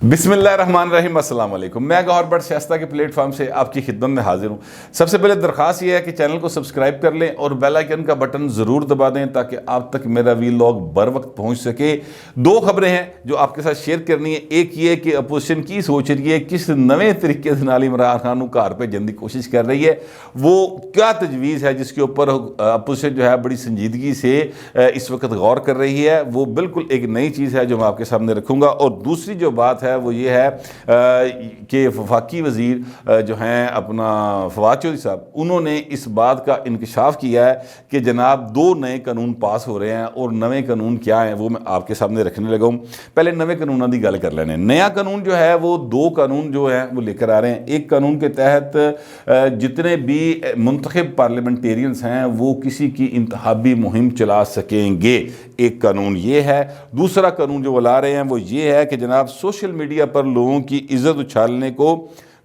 बिस्मिल्लाहिर्रहमानिर्रहीम, अस्सलाम वालेकुम। मैं गौहर बट शाइस्ता के प्लेटफॉर्म से आपकी खिदमत में हाजिर हूँ। सबसे पहले दरख्वास्त ये है कि चैनल को सब्सक्राइब कर लें और बेल आइकन का बटन ज़रूर दबा दें ताकि आप तक मेरा वीलॉग बर वक्त पहुँच सके। दो खबरें हैं जो आपके साथ शेयर करनी है। एक ये कि अपोजिशन की सोच रही है किस नवे तरीके से इमरान खान को घर भेजने की कोशिश कर रही है, वो क्या तजवीज़ है जिसके ऊपर अपोजिशन जो है बड़ी संजीदगी से इस वक्त गौर कर रही है। वो बिल्कुल एक नई चीज़ है जो मैं आपके सामने रखूँगा। और दूसरी जो बात है वो ये है कि वफाकी वज़ीर जो हैं अपना फवाद चौधरी साहब, उन्होंने इस बात का इंकशाफ किया है कि जनाब दो नए कानून पास हो रहे हैं और नए कानून क्या हैं वो मैं आपके सामने रखने लगा हूँ। पहले नवे कानूनों की गल कर लेने। नया कानून जो है वो दो कानून जो हैं वो लेकर आ रहे हैं। एक कानून के तहत जितने भी मुंतखब पार्लियामेंटेरियंस हैं वो किसी की इंतखाबी मुहिम चला सकेंगे, एक कानून ये है। दूसरा कानून जो वो ला रहे हैं वो ये है कि जनाब सोशल मीडिया पर लोगों की इज्जत उछालने को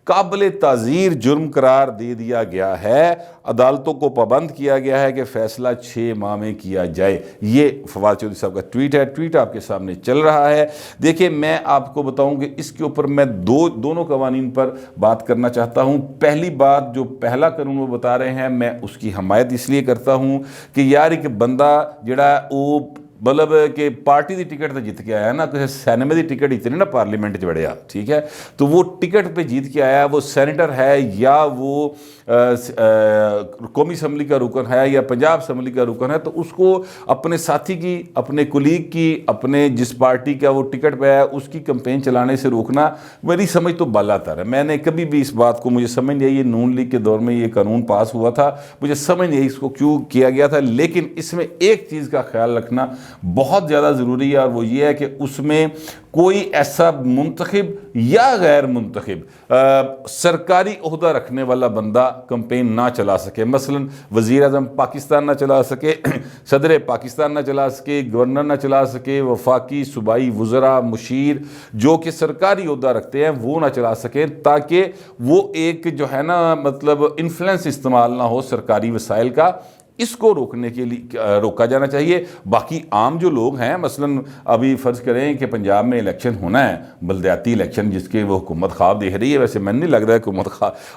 काबिल ताज़ीर जुर्म करार दे दिया गया है। अदालतों को पाबंद किया गया है कि फ़ैसला 6 माह में किया जाए। ये फवाद चौधरी साहब का ट्वीट है, ट्वीट आपके सामने चल रहा है। देखिए, मैं आपको बताऊं कि इसके ऊपर मैं दोनों कवानीन पर बात करना चाहता हूं। पहली बात, जो पहला कानून वो बता रहे हैं, मैं उसकी हमायत इसलिए करता हूं कि यार एक बंदा जड़ा वो मतलब कि पार्टी की टिकट तो जीत के आया ना, किसी सैनमे की टिकट इतनी ना पार्लीमेंट च बढ़िया, ठीक है, तो वो टिकट पे जीत के आया, वो सेनेटर है या वो कौमी असम्बली का रुकन है या पंजाब असम्बली का रुकन है, तो उसको अपने साथी की, अपने कुलीग की, अपने जिस पार्टी का वो टिकट पे है उसकी कैंपेन चलाने से रोकना मेरी समझ तो बालातर है। मैंने कभी भी इस बात को, मुझे समझ नहीं आई, ये नून लीग के दौर में ये कानून पास हुआ था, मुझे समझ नहीं आई इसको क्यों किया गया था। लेकिन इसमें एक चीज़ का ख्याल रखना बहुत ज़्यादा ज़रूरी है और वो ये है कि उसमें कोई ऐसा मुंतखब या गैर मुंतखब सरकारी ओहदा रखने वाला बंदा कैंपेन ना चला सके। मसलन वज़ीर आज़म पाकिस्तान ना चला सके, सदर पाकिस्तान ना चला सके, गवर्नर ना चला सके, वफाकी सूबाई वज़रा मुशीर जो कि सरकारी ओहदा रखते हैं वो ना चला सकें, ताकि वो एक जो है ना मतलब इन्फ्लुएंस इस्तेमाल ना हो सरकारी वसाइल का। इसको रोकने के लिए रोका जाना चाहिए। बाकी आम जो लोग हैं, मसलन अभी फ़र्ज़ करें कि पंजाब में इलेक्शन होना है, बलदियाती इलेक्शन जिसके वो हुकूमत ख्वाब देख रही है, वैसे मैंने नहीं लगता है हुकूमत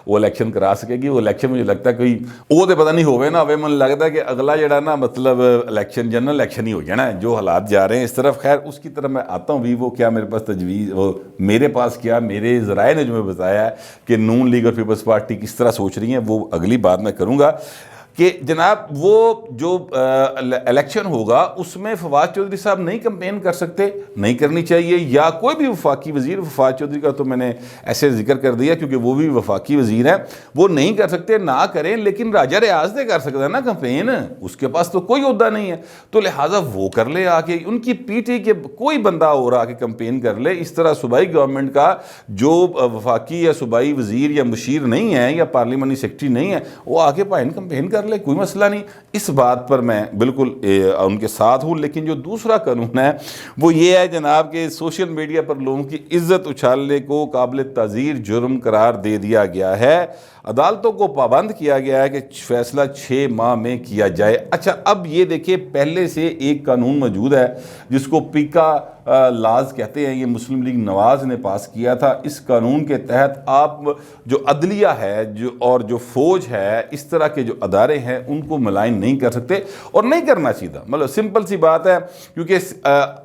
वो इलेक्शन करा सकेगी। वो इलेक्शन मुझे लगता है कोई वो तो पता नहीं होवे ना होवे, मन लगता है कि अगला जड़ा ना मतलब इलेक्शन जनरल इलेक्शन ही हो जाना है। जो हालात जा रहे हैं इस तरफ, खैर उसकी तरफ मैं आता हूँ भी। वो क्या मेरे पास तजवीज़, वो मेरे पास क्या मेरे ज़राए ने जो मैं बताया है कि नून लीग और पीपल्स पार्टी किस तरह सोच रही हैं, वो अगली बात मैं करूँगा कि जनाब वो जो इलेक्शन होगा उसमें फवाद चौधरी साहब नहीं कैंपेन कर सकते, नहीं करनी चाहिए, या कोई भी वफाकी वज़ीर, फवाद चौधरी का तो मैंने ऐसे जिक्र कर दिया क्योंकि वो भी वफाकी वज़ीर हैं, वो नहीं कर सकते, ना करें। लेकिन राजा रियाज ने कर सकता है ना कैंपेन, उसके पास तो कोई ओहदा नहीं है, तो लिहाजा वो कर ले आके, उनकी पीटी के कोई बंदा और आके कैंपेन कर ले। इस तरह सूबाई गवर्नमेंट का जो वफाकी या सूबाई वज़ीर या मुशीर नहीं है या पार्लियामानी सेक्रेटरी नहीं है, वो आके भाई कैंपेन कर ले, कोई मसला नहीं। इस बात पर मैं बिल्कुल उनके साथ हूँ। लेकिन जो दूसरा कानून है वो ये है जनाब कि सोशल मीडिया पर लोगों की इज्जत उछालने को काबिल ताज़ीर जुर्म करार दे दिया गया है। अदालतों को पाबंद किया गया है कि फ़ैसला 6 माह में किया जाए। अच्छा, अब ये देखिए, पहले से एक कानून मौजूद है जिसको पीका लाज कहते हैं, ये मुस्लिम लीग नवाज़ ने पास किया था। इस कानून के तहत आप जो अदलिया है जो और जो फ़ौज है, इस तरह के जो अदारे हैं उनको मलाइन नहीं कर सकते और नहीं करना चाहिए। मतलब सिंपल सी बात है, क्योंकि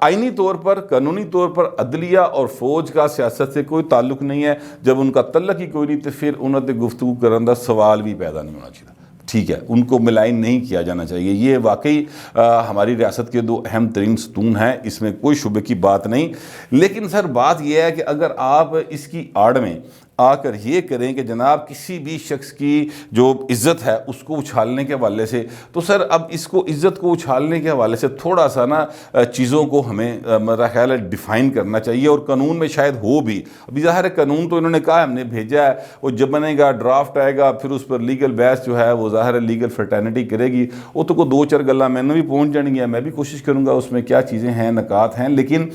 आइनी तौर पर, कानूनी तौर पर अदलिया और फ़ौज का सियासत से कोई ताल्लुक नहीं है। जब उनका तल्लक ही कोई नहीं तो फिर उन्होंने गुफ्तगू करने का सवाल भी पैदा नहीं होना चाहिए, ठीक है, उनको मिलाइन नहीं किया जाना चाहिए। ये वाकई हमारी रियासत के दो अहम तरीन सतून हैं, इसमें कोई शुबे की बात नहीं। लेकिन सर बात यह है कि अगर आप इसकी आड़ में आकर ये करें कि जनाब किसी भी शख्स की जो इज़्ज़त है उसको उछालने के हवाले से, तो सर अब इसको इज़्ज़त को उछालने के हवाले से थोड़ा सा ना चीज़ों को हमें मेरा ख्याल है डिफ़ाइन करना चाहिए, और कानून में शायद हो भी। अभी ज़ाहिर है कानून तो इन्होंने कहा हमने भेजा है, वो जब बनेगा ड्राफ्ट आएगा फिर उस पर लीगल बहस जो है वो ज़ाहिर है लीगल फ्रेटर्निटी करेगी, वो तो कोई 2-4 गल्ला मैंने भी पहुँच जाएंगी, मैं भी कोशिश करूँगा उसमें क्या चीज़ें हैं, नकात हैं। लेकिन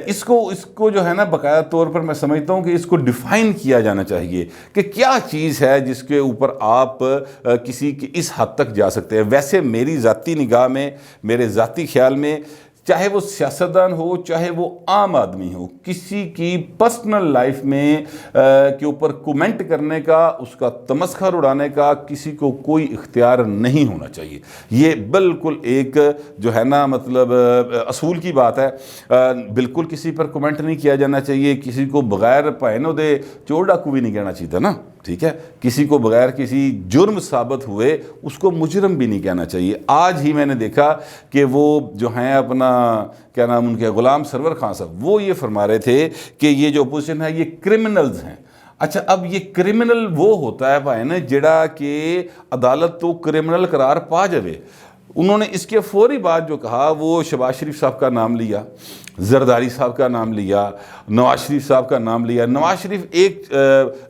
इसको जो है ना बाकायदा तौर पर मैं समझता हूँ कि इसको डिफ़ाइन किया जाना चाहिए कि क्या चीज़ है जिसके ऊपर आप किसी की इस हद तक जा सकते हैं। वैसे मेरी ज़ाती निगाह में, मेरे ज़ाती ख्याल में चाहे वो सियासतदान हो, चाहे वो आम आदमी हो, किसी की पर्सनल लाइफ में के ऊपर कमेंट करने का, उसका तमस्खर उड़ाने का किसी को कोई इख्तियार नहीं होना चाहिए। ये बिल्कुल एक जो है ना मतलब असूल की बात है। बिल्कुल किसी पर कमेंट नहीं किया जाना चाहिए, किसी को बगैर पैनो दे चोर डाकू भी नहीं कहना चाहिए था ना, ठीक है। किसी को बगैर किसी जुर्म साबित हुए उसको मुजरम भी नहीं कहना चाहिए। आज ही मैंने देखा कि वो जो हैं अपना क्या नाम उनके, गुलाम सरवर खान साहब, वो ये फरमा रहे थे कि ये जो अपोजिशन है ये क्रिमिनल्स हैं। अच्छा, अब ये क्रिमिनल वो होता है भाई ना जेड़ा कि अदालत तो क्रिमिनल करार पा जावे। उन्होंने इसके फौरी बाद जो कहा वो शहबाज शरीफ साहब का नाम लिया, जरदारी साहब का नाम लिया, नवाज शरीफ साहब का नाम लिया। नवाज शरीफ एक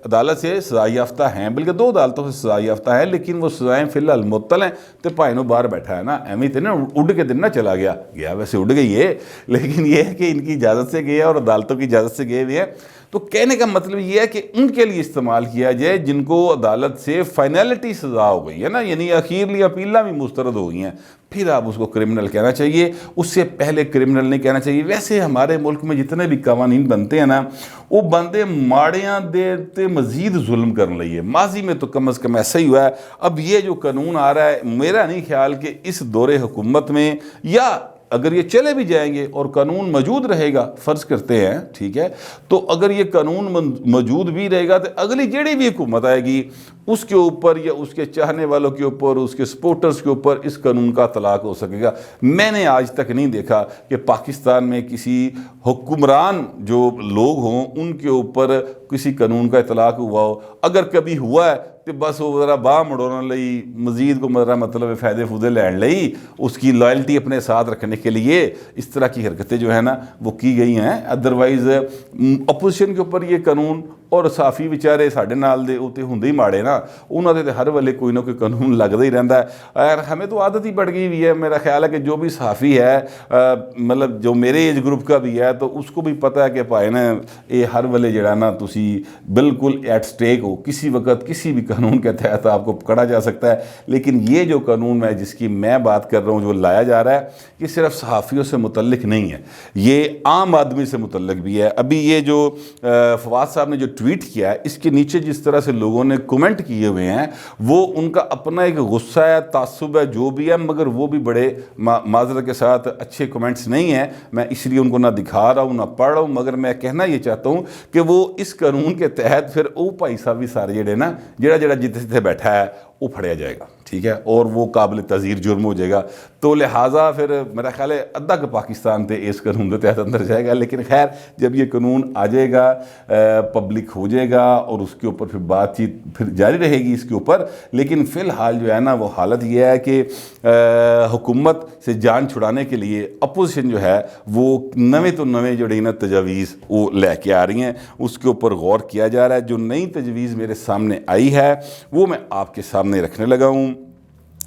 अदालत से सजा याफ्ता हैं, बल्कि 2 अदालतों से सजा याफ्ता है, लेकिन वो सजाएं फिलहाल मुअत्तल हैं। तो भाई नो बाहर बैठा है ना, एवं तो ना उड़ के दिन ना चला गया वैसे उड़ गई है, लेकिन ये है कि इनकी इजाज़त से गए और अदालतों की इजाज़त से गए हुए हैं। तो कहने का मतलब ये है कि उनके लिए इस्तेमाल किया जाए जिनको अदालत से फाइनलिटी सजा हो गई है ना, यानी अखीरली अपीलां भी मुस्तरद हो गई हैं, फिर आप उसको क्रिमिनल कहना चाहिए, उससे पहले क्रिमिनल नहीं कहना चाहिए। वैसे हमारे मुल्क में जितने भी कवानीन बनते हैं ना, वो बंदे माड़ियाँ देते मजीद जुल्म करने लगी है। माजी में तो कम अज़ कम ऐसा ही हुआ है। अब ये जो कानून आ रहा है, मेरा नहीं ख्याल कि इस दौरे हुकूमत में, या अगर ये चले भी जाएंगे और कानून मौजूद रहेगा, फ़र्ज़ करते हैं ठीक है, तो अगर ये कानून मौजूद भी रहेगा तो अगली जेड़ी भी हुकूमत आएगी उसके ऊपर या उसके चाहने वालों के ऊपर, उसके सपोर्टर्स के ऊपर इस कानून का तलाक हो सकेगा। मैंने आज तक नहीं देखा कि पाकिस्तान में किसी हुक्मरान जो लोग हों उनके ऊपर किसी कानून का इतलाक हुआ हो। अगर कभी हुआ है तो बस वो ज़रा बाह मड़ोने लई, मजीद को मेरा मतलब फ़ायदे फूदे लैन लई, उसकी लॉयल्टी अपने साथ रखने के लिए इस तरह की हरकतें जो है ना वो की गई हैं। अदरवाइज़ अपोजिशन के ऊपर ये कानून, और साफ़ी बेचारे साढ़े नाल दे उत्ते हुंदे ही माड़े ना, उन्होंने तो हर वेले कोई ना कोई कानून लगता ही रहता है। और हमें तो आदत ही पड़ गई हुई है। मेरा ख्याल है कि जो भी साफ़ी है मतलब जो मेरे एज ग्रुप का भी है, तो उसको भी पता है कि भाई ना ये हर वेले जड़ा ना तुसी बिल्कुल एट स्टेक हो, किसी वक्त किसी भी कानून के तहत आपको पकड़ा जा सकता है। लेकिन ये जो कानून है जिसकी मैं बात कर रहा हूँ, जो लाया जा रहा है, ये सिर्फ सहाफ़ियों से मुतल्लिक नहीं है, ये आम आदमी से मुतल्लिक भी है। अभी ये जो फवाद साहब ने जो ट्वीट किया है, इसके नीचे जिस तरह से लोगों ने कमेंट किए हुए हैं, वो उनका अपना एक गुस्सा है, तासुब है, जो भी है, मगर वो भी बड़े माजरत के साथ अच्छे कमेंट्स नहीं हैं। मैं इसलिए उनको ना दिखा रहा हूँ ना पढ़ रहा हूँ, मगर मैं कहना ये चाहता हूँ कि वो इस कानून के तहत फिर वो भाई साहब भी सारे जड़े ना जड़ा जिते जिते बैठा है वो फड़िया जाएगा, ठीक है, और वो काबिल तज़ीर जुर्म हो जाएगा। तो लिहाजा फिर मेरा ख्याल है अद्धा का पाकिस्तान तो इस कानून के तहत अंदर जाएगा। लेकिन खैर जब ये कानून आ जाएगा, पब्लिक हो जाएगा, और उसके ऊपर फिर बातचीत फिर जारी रहेगी इसके ऊपर। लेकिन फ़िलहाल जो है ना वो हालत ये है कि हुकूमत से जान छुड़ाने के लिए अपोजिशन जो है वो नवे तो नवे जो ना तजावीज़ वो लेके आ रही हैं, उसके ऊपर गौर किया जा रहा है। जो नई तजवीज़ मेरे सामने आई है वो मैं आपके सामने रखने लगा हूँ।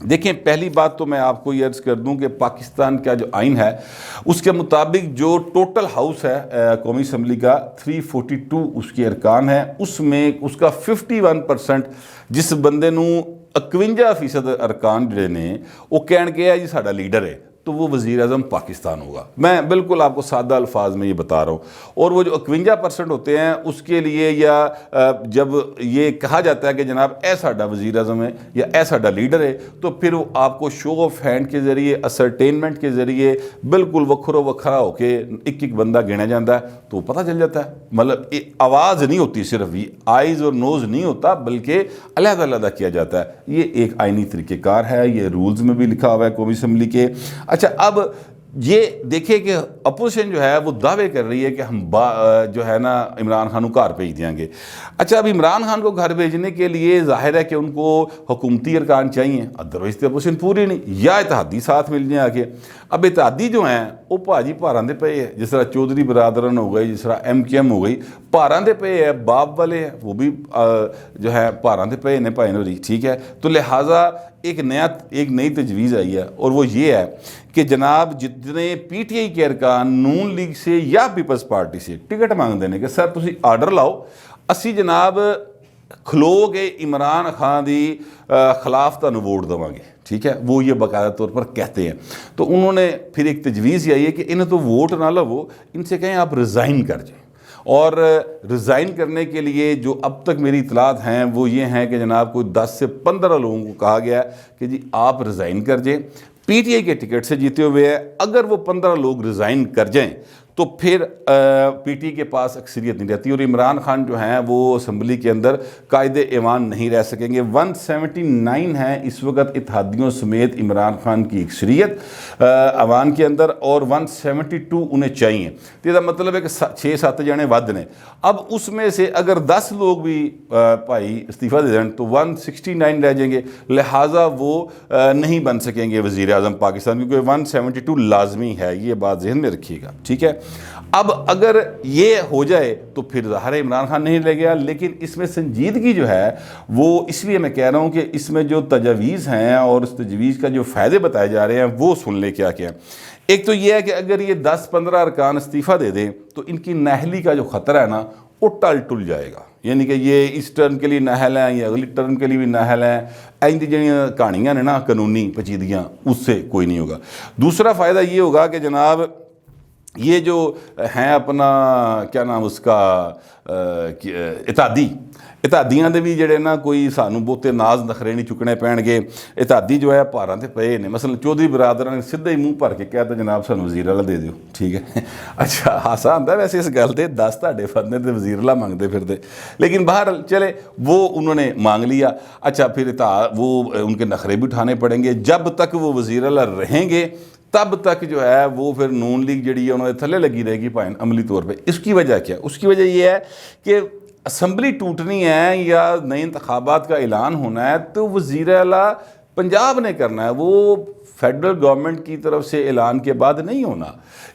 देखें, पहली बात तो मैं आपको ये अर्ज़ कर दूं कि पाकिस्तान का जो आइन है उसके मुताबिक जो टोटल हाउस है कौमी असम्बली का 342 उसके अरकान है, उसमें उसका 51% जिस बंदे नूं 51% अरकान जिहड़े ने वो कहण गया जी साडा लीडर है, तो वो वज़ीर आज़म पाकिस्तान होगा। मैं बिल्कुल आपको सादा अल्फाज में ये बता रहा हूँ। और वो जो 51% होते हैं उसके लिए, या जब ये कहा जाता है कि जनाब ऐ साडा वज़ीर आज़म है या ऐ साडा लीडर है, तो फिर वो आपको शो ऑफ हैंड के ज़रिए, असरटेनमेंट के ज़रिए बिल्कुल वखरो वखरा होके एक एक बंदा गिना जाता है, तो पता चल जाता है। मतलब आवाज़ नहीं होती, सिर्फ आइज़ और नोज़ नहीं होता, बल्कि अलग-अलग किया जाता है। ये एक आइनी तरीक़ेकार है, ये रूल्स में भी लिखा हुआ है कौमी असम्बली के। अच्छा, अब ये देखिए कि अपोजिशन जो है वो दावे कर रही है कि हम जो है ना इमरान खान को घर भेज देंगे। अच्छा, अब इमरान खान को घर भेजने के लिए जाहिर है कि उनको हुकूमती अरकान चाहिए, अदरवाइज तो अपोजिशन पूरी नहीं, या इत्तेहादी साथ मिल जाए आके। अब इत्तेहादी जो हैं वो भाजी भारां दे पे है, जिस तरह चौधरी बरादरन हो गई, जिस तरह MKM हो गई, भारां दे पे है, बाप वाले हैं वो भी जो है भारां दे पे ने भाई नूरी, ठीक है। तो लिहाजा एक नई तजवीज़ आई है, और वो ये है कि जनाब जितने PTI के अरकान नून लीग से या पीपल्स पार्टी से टिकट मांगते हैं कि सर तुसी आर्डर लाओ, असी जनाब खलो के इमरान खान की खिलाफ तुहानूं वोट देवांगे, ٹھیک ہے, وہ یہ باقاعدہ طور پر کہتے ہیں. تو انہوں نے پھر ایک تجویز یہ آئی ہے کہ انہیں تو ووٹ نہ لو, ان سے کہیں آپ ریزائن کر جائیں. اور ریزائن کرنے کے لیے جو اب تک میری اطلاعات ہیں وہ یہ ہیں کہ جناب کوئی 10 سے 15 لوگوں کو کہا گیا ہے کہ جی آپ ریزائن کر جائیں. پی ٹی آئی کے ٹکٹ سے جیتے ہوئے ہیں, اگر وہ 15 لوگ ریزائن کر جائیں تو پھر پی ٹی کے پاس اکثریت نہیں رہتی, اور عمران خان جو ہیں وہ اسمبلی کے اندر قائد ایوان نہیں رہ سکیں گے. 179 ہیں اس وقت اتحادیوں سمیت عمران خان کی اکثریت ایوان کے اندر, اور 172 انہیں چاہیے. تو یہ مطلب ہے کہ 6-7 جنے ود نے. اب اس میں سے اگر 10 لوگ بھی بھائی استعفیٰ دے دیں تو 169 رہ جائیں گے, لہٰذا وہ نہیں بن سکیں گے وزیر اعظم پاکستان, کیونکہ 172 لازمی ہے, یہ بات ذہن میں رکھیے گا, ٹھیک ہے. اب اگر یہ ہو جائے تو پھر ظاہر عمران خان نہیں لے گیا, لیکن اس میں سنجیدگی جو ہے وہ اس لیے میں کہہ رہا ہوں کہ اس میں جو تجاویز ہیں اور اس تجویز کا جو فائدے بتائے جا رہے ہیں وہ سن لے کیا کیا. ایک تو یہ ہے کہ اگر یہ 10-15 ارکان استعفیٰ دے دیں تو ان کی نااہلی کا جو خطرہ ہے نا وہ ٹل جائے گا, یعنی کہ یہ اس ٹرم کے لیے نااہل ہیں یا اگلی ٹرم کے لیے بھی نااہل ہیں, این دی جڑیاں کہانیاں نے نا قانونی پیچیدگیاں اس سے کوئی نہیں ہوگا. دوسرا فائدہ یہ ہوگا کہ جناب یہ جو ہیں اپنا کیا نام اس کا اتحادیاں دے بھی جڑے نا کوئی سانو بہتے ناز نخرے نہیں چکنے پین گے. اتحادی جو ہے پہاڑاں تے پئے نے, مثلا چودھری برادران نے سدھا ہی منہ بھر کے کہتا جناب سانو وزیر والا دے دیو, ٹھیک ہے. اچھا ہاسا آندا ویسے اس گل تے 10 تہاڈے فندے تے وزیر والا منگتے پھردے, لیکن باہر چلے وہ انہوں نے مانگ لیا. اچھا پھر وہ ان کے نخرے بھی اٹھانے پڑیں گے. جب تک وہ وزیر والا رہیں گے تب تک جو ہے وہ پھر نون لیگ جڑی ہے انہوں نے تھلے لگی رہے گی پائن عملی طور پہ. اس کی وجہ کیا؟ اس کی وجہ یہ ہے کہ اسمبلی ٹوٹنی ہے یا نئے انتخابات کا اعلان ہونا ہے تو وزیر اعلیٰ پنجاب نے کرنا ہے, وہ فیڈرل گورنمنٹ کی طرف سے اعلان کے بعد نہیں ہونا.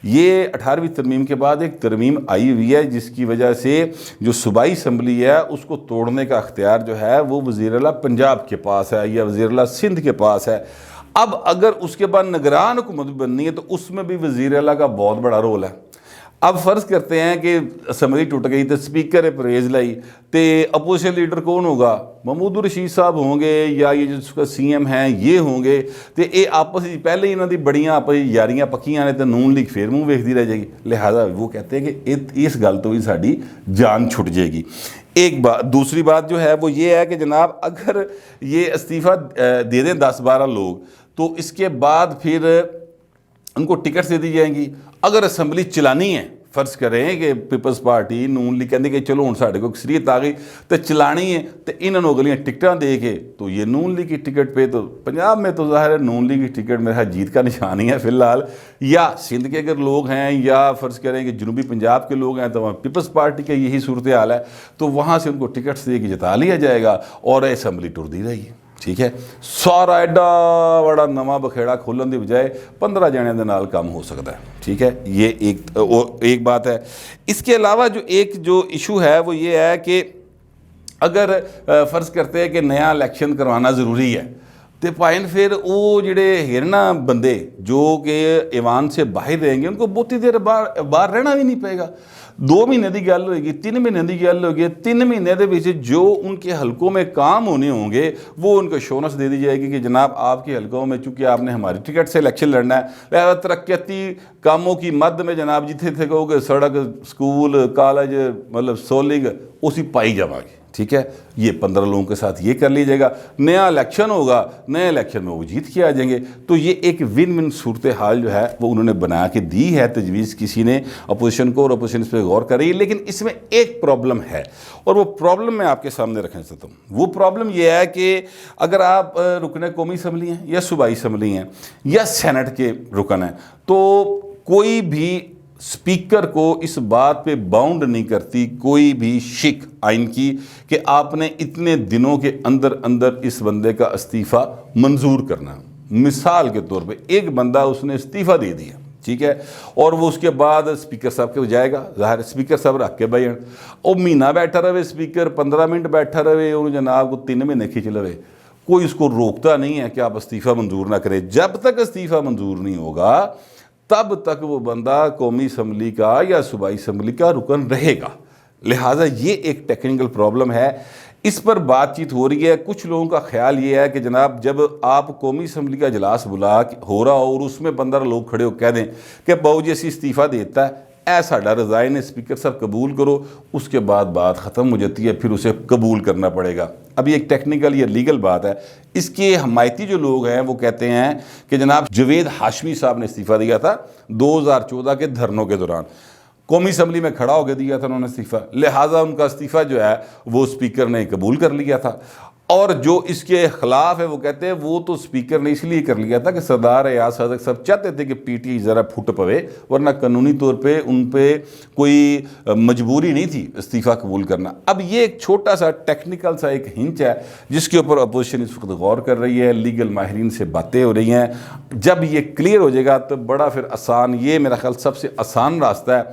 یہ 18ویں ترمیم کے بعد ایک ترمیم آئی ہوئی ہے جس کی وجہ سے جو صوبائی اسمبلی ہے اس کو توڑنے کا اختیار جو ہے وہ وزیر اعلیٰ پنجاب کے پاس ہے یا وزیر اعلیٰ سندھ کے پاس ہے. اب اگر اس کے بعد نگران حکومت بننی ہے تو اس میں بھی وزیر اعلیٰ کا بہت بڑا رول ہے. اب فرض کرتے ہیں کہ اسمبلی ٹوٹ گئی تو سپیکر پرویز لائی تو اپوزیشن لیڈر کون ہوگا؟ محمود الرشید صاحب ہوں گے یا یہ جو سی ایم ہیں یہ ہوں گے. تو یہ آپس پہلے ہی انہوں دی بڑیاں آپس یاریاں پکیاں نے تو نون لیگ پھر منہ ویکھدی رہ جائے گی. لہٰذا وہ کہتے ہیں کہ اس گل تو ہی ساری جان چھٹ جائے گی. ایک بات. دوسری بات جو ہے وہ یہ ہے کہ جناب اگر یہ استعفیٰ دے دیں 10-12 لوگ تو اس کے بعد پھر ان کو ٹکٹ دے دی جائیں گی. اگر اسمبلی چلانی ہے, فرض کریں کہ پیپلز پارٹی نون لیگ کہندی کہ چلو ہن ساڈے کو اکثریت آ گئی تو چلانی ہے تو انہوں نے اگلیاں ٹکٹاں دے کے تو یہ نون لیگ کی ٹکٹ پہ تو پنجاب میں تو ظاہر ہے نون لیگ کی ٹکٹ میرا جیت کا نشان ہی ہے فی الحال. یا سندھ کے اگر لوگ ہیں یا فرض کریں کہ جنوبی پنجاب کے لوگ ہیں تو وہاں پیپلز پارٹی کا یہی صورتحال ہے, تو وہاں سے ان کو ٹکٹس دے کے جتا لیا جائے گا اور اسمبلی ٹردی رہی ہے. ٹھیک ہے, سارا ایڈا بڑا نواں بکھیڑا کھولن دی بجائے 15 جنوں دے نال کام ہو سکتا ہے. ٹھیک ہے, یہ ایک بات ہے. اس کے علاوہ جو ایشو ہے وہ یہ ہے کہ اگر فرض کرتے ہیں کہ نیا الیکشن کروانا ضروری ہے تو پائن پھر وہ جڑے ہرنا بندے جو کہ ایوان سے باہر رہیں گے ان کو بہتی دیر باہر رہنا بھی نہیں پائے گا. 2 مہینے کی گل ہوئے گی, 3 مہینے کی گل ہوگی, 3 مہینے کے جو ان کے حلقوں میں کام ہونے ہوں گے وہ ان کو شونس دے دی جائے گی کہ جناب آپ کے حلقوں میں چونکہ آپ نے ہماری ٹکٹ سے الیکشن لڑنا ہے, لہذا ترقیاتی کاموں کی مد میں جناب جتنے تھے کہو کہ سڑک, سکول, کالج, مطلب سولنگ اسی پائی جائے گی. ٹھیک ہے, یہ 15 لوگوں کے ساتھ یہ کر لی جائے گا. نیا الیکشن ہوگا, نئے الیکشن میں وہ جیت کے آ جائیں گے. تو یہ ایک ون ون صورتحال جو ہے وہ انہوں نے بنا کے دی ہے تجویز کسی نے اپوزیشن کو, اور اپوزیشن اس پہ غور کر رہی ہے. لیکن اس میں ایک پرابلم ہے اور وہ پرابلم میں آپ کے سامنے رکھنا چاہتا ہوں. وہ پرابلم یہ ہے کہ اگر آپ رکن قومی اسمبلی ہیں یا صوبائی اسمبلی ہیں یا سینٹ کے رکن ہیں تو کوئی بھی سپیکر کو اس بات پہ باؤنڈ نہیں کرتی کوئی بھی شک آئین کی کہ آپ نے اتنے دنوں کے اندر اس بندے کا استعفیٰ منظور کرنا. مثال کے طور پہ ایک بندہ اس نے استعفیٰ دے دیا, ٹھیک ہے, اور وہ اس کے بعد اسپیکر صاحب کے جائے گا, ظاہر اسپیکر صاحب رکھ کے بھائی اور مہینہ بیٹھا رہے اسپیکر, 15 منٹ بیٹھا رہے, انہوں جناب کو 3 مہینے کھینچ لے, کوئی اس کو روکتا نہیں ہے کہ آپ استعفیٰ منظور نہ کریں. جب تک استعفیٰ منظور نہیں ہوگا تب تک وہ بندہ قومی اسمبلی کا یا صوبائی اسمبلی کا رکن رہے گا. لہٰذا یہ ایک ٹیکنیکل پرابلم ہے. اس پر بات چیت ہو رہی ہے۔ کچھ لوگوں کا خیال یہ ہے کہ جناب جب آپ قومی اسمبلی کا اجلاس بلا ہو رہا ہو اور اس میں 15 لوگ کھڑے ہو کہہ دیں کہ باؤ جی اسی استعفیٰ دیتا ہے، اے ساڈا رضائن اسپیکر صاحب قبول کرو، اس کے بعد بات ختم ہو جاتی ہے، پھر اسے قبول کرنا پڑے گا۔ اب یہ ایک ٹیکنیکل یا لیگل بات ہے۔ اس کے حمایتی جو لوگ ہیں وہ کہتے ہیں کہ جناب جوید ہاشمی صاحب نے استعفیٰ دیا تھا 2014 کے دھرنوں کے دوران، قومی اسمبلی میں کھڑا ہو کے دیا تھا انہوں نے استعفیٰ، لہٰذا ان کا استعفیٰ جو ہے وہ اسپیکر نے قبول کر لیا تھا۔ اور جو اس کے خلاف ہے وہ کہتے ہیں وہ تو اسپیکر نے اس لیے کر لیا تھا کہ صدر اعظم صادق صاحب چاہتے تھے کہ پی ٹی آئی ذرا پھٹ پوے، ورنہ قانونی طور پہ ان پہ کوئی مجبوری نہیں تھی استعفیٰ قبول کرنا۔ اب یہ ایک چھوٹا سا ٹیکنیکل سا ایک ہنچ ہے جس کے اوپر اپوزیشن اس وقت غور کر رہی ہے، لیگل ماہرین سے باتیں ہو رہی ہیں۔ جب یہ کلیئر ہو جائے گا تو بڑا پھر آسان، یہ میرا خیال سب سے آسان راستہ ہے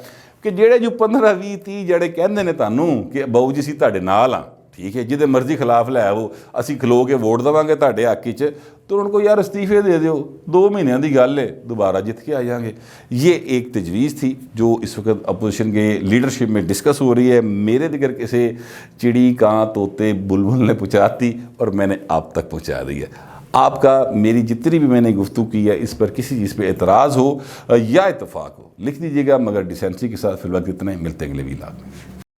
کہ جڑے جو 15-20 جڑے کہندے نے تانوں کہ باؤ جی اسی تہاڈے نال ہاں، ٹھیک ہے، جہدے مرضی خلاف لے وہ اسی کھلو کے ووٹ دواں گے تہاڈے حق وچ، تو ان کو یار استعفے دے دیو، 2 مہینوں دی گل ہے، دوبارہ جیت کے آ جائیں گے۔ یہ ایک تجویز تھی جو اس وقت اپوزیشن کے لیڈرشپ میں ڈسکس ہو رہی ہے۔ میرے دیگر کسی چڑی کاں طوطے بلبل نے پہنچاتی اور میں نے آپ تک پہنچا دی ہے۔ آپ کا میری جتنی بھی میں نے گفتگو کی ہے اس پر کسی چیز پہ اعتراض ہو یا اتفاق ہو لکھ دیجیے گا، مگر ڈیسنسی کے ساتھ فی الوقت اتنا ہی، ملتے ہیں اگلے ویلاگ میں۔